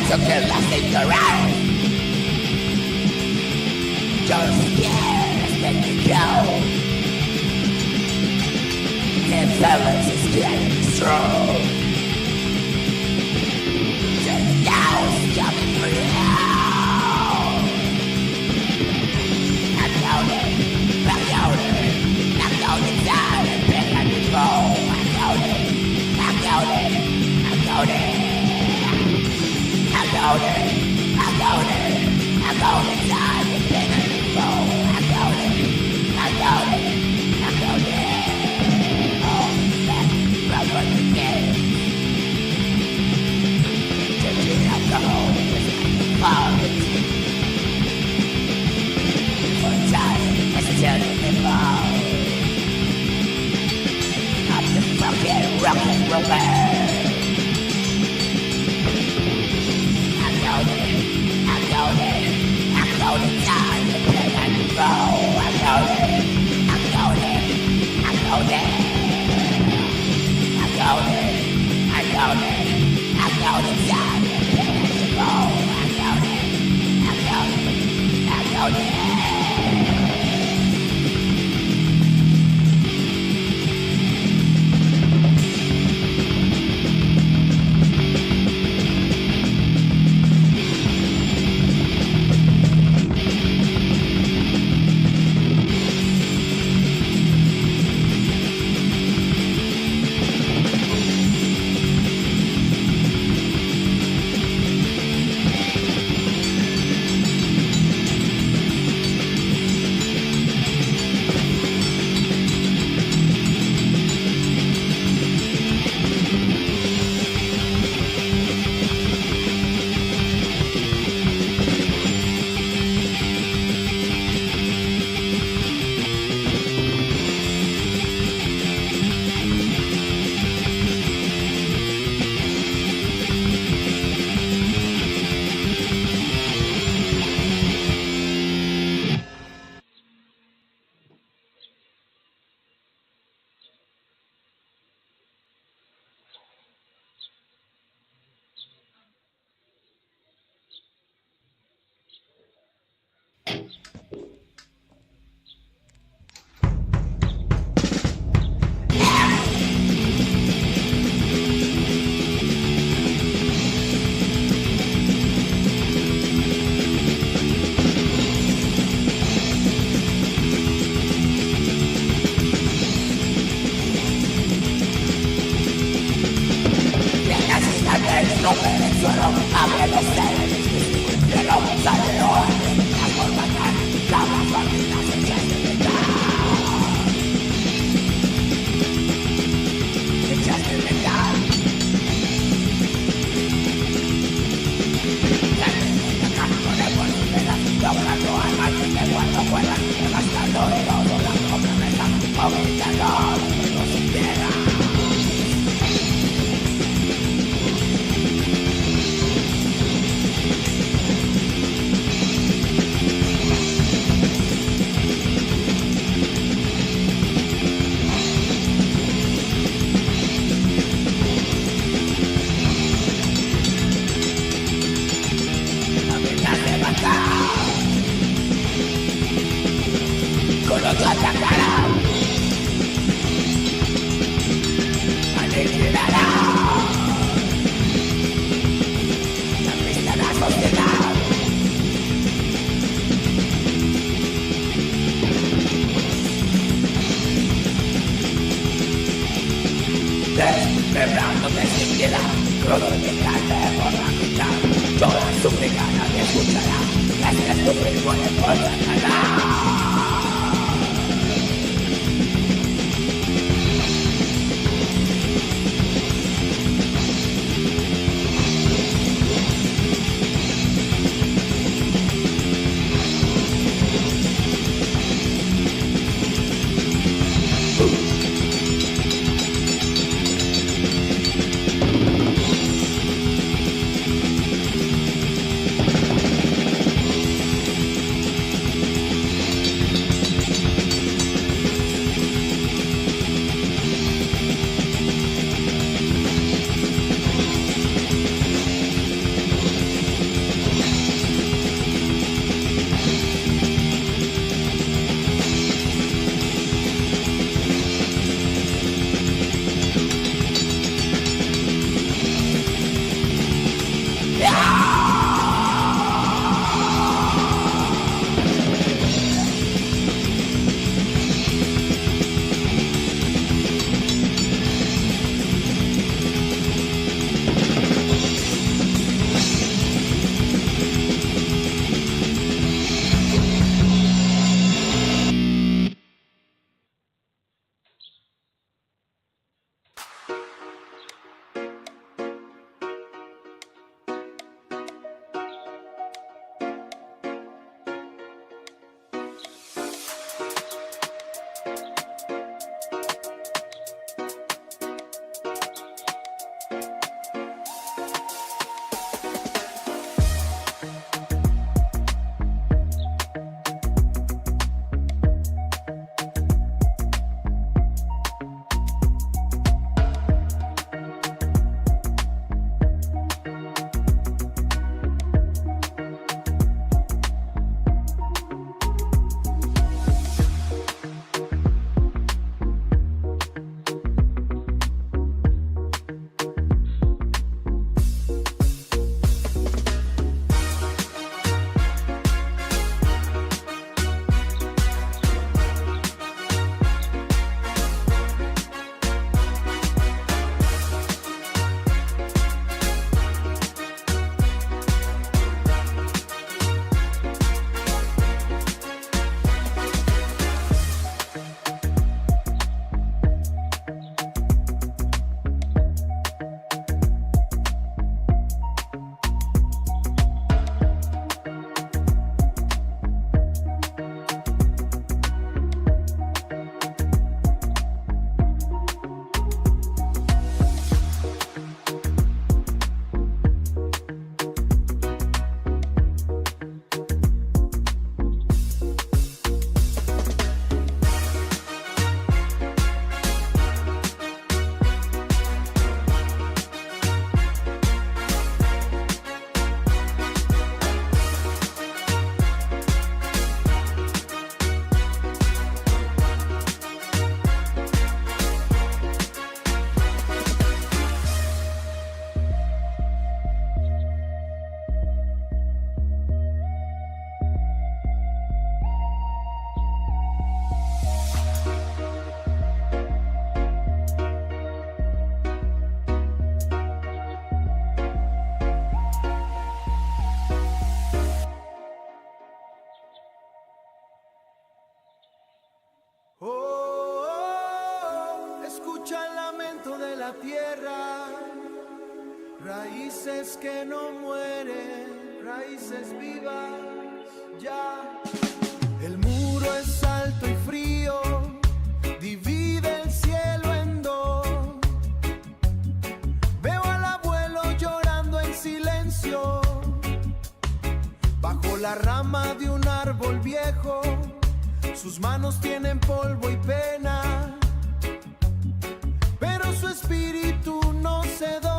took your last in your eyes. Just scared, let me go. The balance is getting strong. The now is coming for you. I'm counting, I'm counting, I'm counting down and big and before. I'm counting, I'm counting, I'm counting. I'm counting, I'm counting, I'm counting down and big and before. I'm counting, I'm counting, I'm counting. Alcohol is poverty. For time is turning me low. I'm the fucking rock and roll band. I'm counting time to play and roll. I'm counting time. la tierra, raíces que no mueren, raíces vivas ya. El muro es alto y frío, divide el cielo en dos. Veo al abuelo llorando en silencio, bajo la rama de un árbol viejo. Sus manos tienen polvo y pena, pero su espíritu no se dobla.